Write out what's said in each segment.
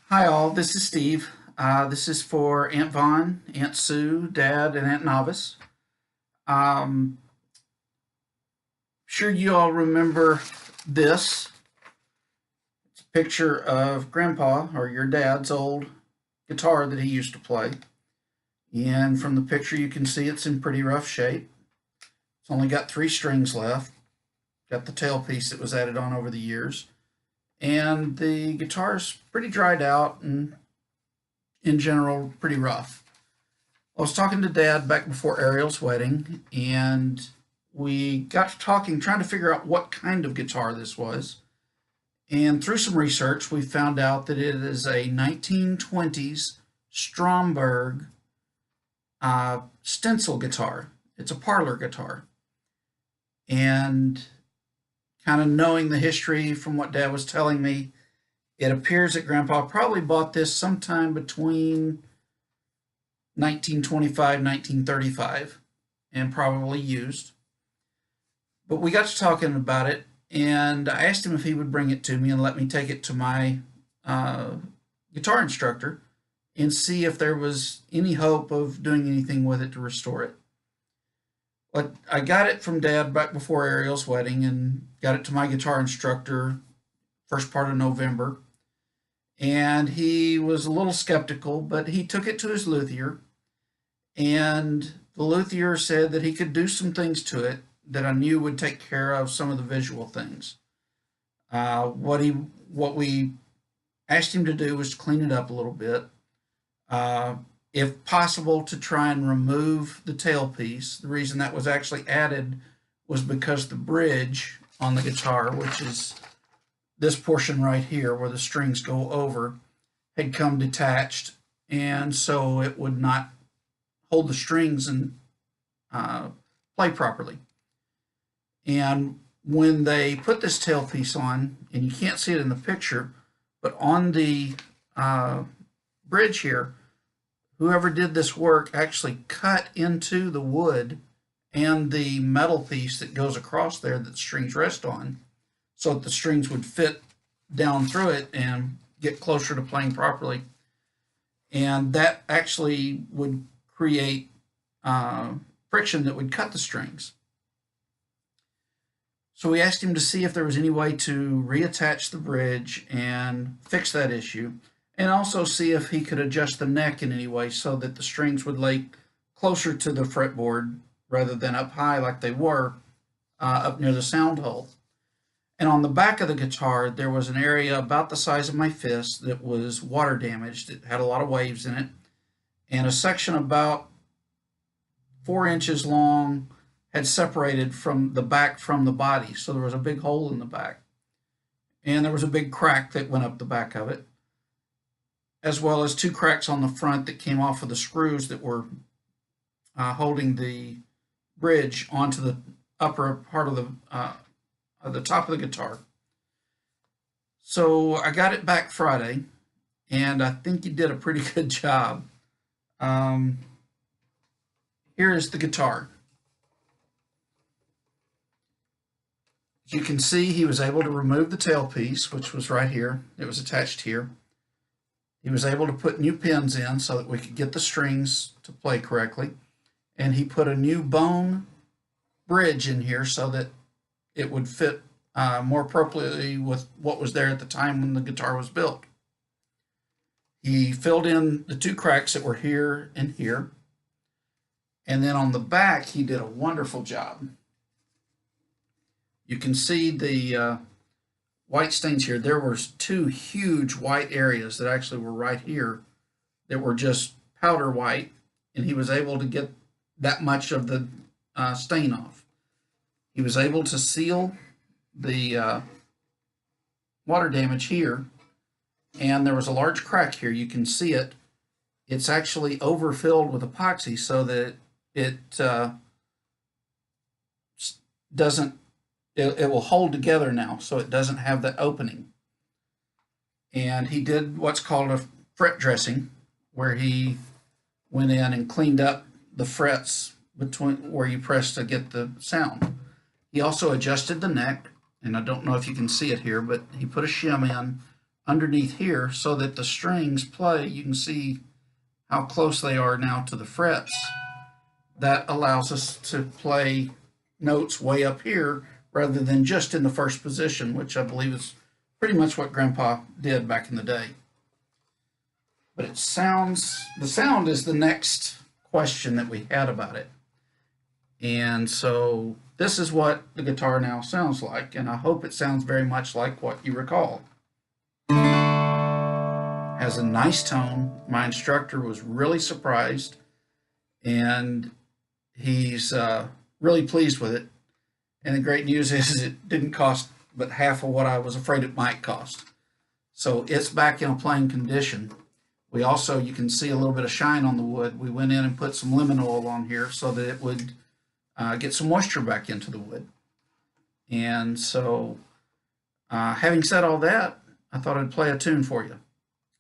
Hi all, this is Steve. This is for Aunt Vaughn, Aunt Sue, Dad, and Aunt Novice. Um, sure you all remember this. It's a picture of Grandpa, or your dad's old guitar that he used to play. And from the picture you can see it's in pretty rough shape. It's only got three strings left. Got the tailpiece that was added on over the years. And the guitar's pretty dried out and in general pretty rough. I was talking to Dad back before Ariel's wedding, and we got to talking, trying to figure out what kind of guitar this was. And through some research, we found out that it is a 1920s Stromberg stencil guitar. It's a parlor guitar. And kind of knowing the history from what Dad was telling me, it appears that Grandpa probably bought this sometime between 1925, 1935, and probably used. But we got to talking about it, and I asked him if he would bring it to me and let me take it to my guitar instructor and see if there was any hope of doing anything with it to restore it. But I got it from Dad back before Ariel's wedding and got it to my guitar instructor first part of November. And he was a little skeptical, but he took it to his luthier, and the luthier said that he could do some things to it that I knew would take care of some of the visual things. What we asked him to do was to clean it up a little bit, if possible, to try and remove the tailpiece. The reason that was actually added was because the bridge on the guitar, which is this portion right here where the strings go over, had come detached, and so it would not hold the strings and play properly. And when they put this tailpiece on, and you can't see it in the picture, but on the bridge here, whoever did this work actually cut into the wood and the metal piece that goes across there that the strings rest on, so that the strings would fit down through it and get closer to playing properly. And that actually would create friction that would cut the strings. So we asked him to see if there was any way to reattach the bridge and fix that issue, and also see if he could adjust the neck in any way so that the strings would lay closer to the fretboard rather than up high like they were up near the sound hole. And on the back of the guitar, there was an area about the size of my fist that was water damaged. It had a lot of waves in it. And a section about 4 inches long had separated from the back from the body. So there was a big hole in the back. And there was a big crack that went up the back of it, as well as two cracks on the front that came off of the screws that were holding the bridge onto the upper part of the top of the guitar. So I got it back Friday, and I think he did a pretty good job. Here is the guitar. As you can see, he was able to remove the tailpiece, which was right here. It was attached here. He was able to put new pins in so that we could get the strings to play correctly. And he put a new bone bridge in here so that it would fit more appropriately with what was there at the time when the guitar was built. He filled in the two cracks that were here and here. And then on the back, he did a wonderful job. You can see the white stains here. There were two huge white areas that actually were right here that were just powder white, and he was able to get that much of the stain off. He was able to seal the water damage here, and there was a large crack here. You can see it. It's actually overfilled with epoxy so that it doesn't, it will hold together now, so it doesn't have that opening. And he did what's called a fret dressing, where he went in and cleaned up the frets between where you press to get the sound. He also adjusted the neck, and I don't know if you can see it here, but he put a shim in underneath here so that the strings play. You can see how close they are now to the frets. That allows us to play notes way up here rather than just in the first position, which I believe is pretty much what Grandpa did back in the day. But the sound is the next question that we had about it. And so this is what the guitar now sounds like, and I hope it sounds very much like what you recall. Has a nice tone. My instructor was really surprised, and he's really pleased with it. And the great news is it didn't cost but half of what I was afraid it might cost. So it's back in a playing condition. We also, you can see a little bit of shine on the wood. We went in and put some lemon oil on here so that it would get some moisture back into the wood. And so, having said all that, I thought I'd play a tune for you.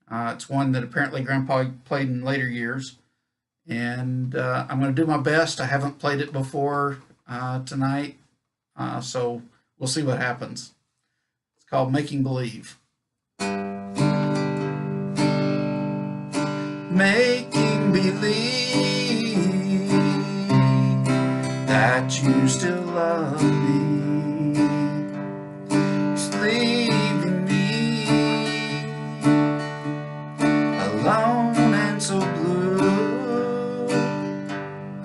It's one that apparently Grandpa played in later years, and I'm going to do my best. I haven't played it before tonight, so we'll see what happens. It's called Making Believe. Making believe that you still love me, it's leaving me alone and so blue.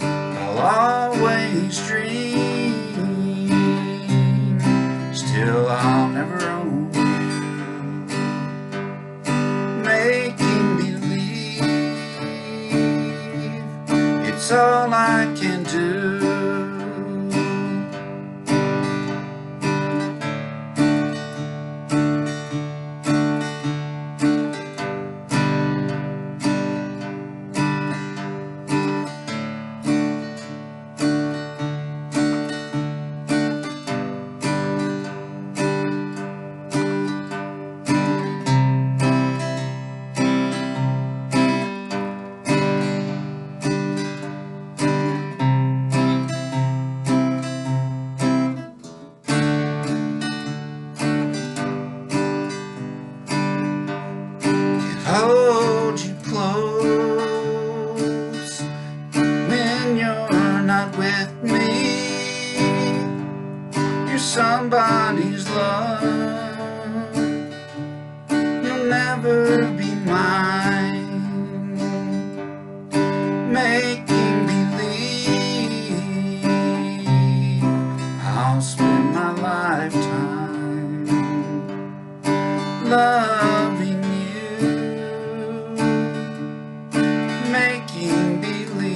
I'll always dream, still I'll never own you. Making believe, it's all I can do. Hold you close when you're not with me. You're somebody's love, you'll never be mine. Making believe I'll spend my lifetime loving you. Making believe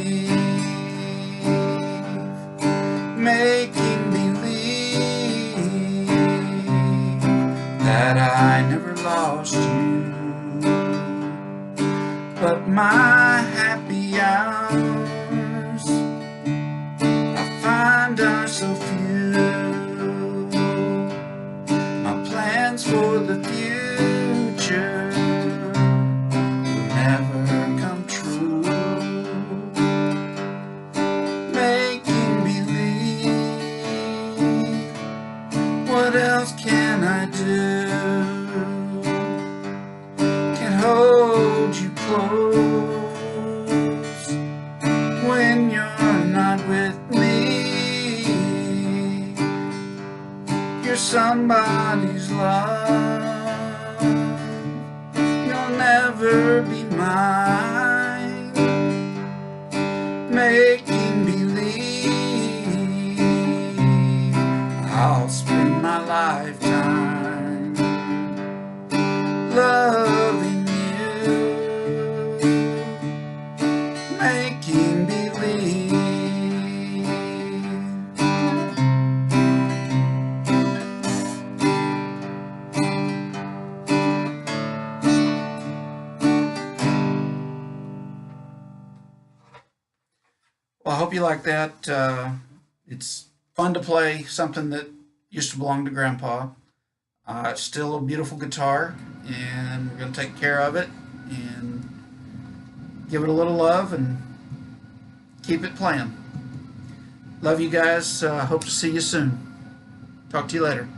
that I never lost you, but my happy hours I find are so few. My plans for the future will never come true. What else can I do? Can hold you close when you're not with me. You're somebody's love, you'll never be mine. Making believe I'll spend my lifetime loving you. Making believe. Well, I hope you like that. It's fun to play something that used to belong to Grandpa. It's still a beautiful guitar, and we're going to take care of it and give it a little love and keep it playing. Love you guys. Hope to see you soon. Talk to you later.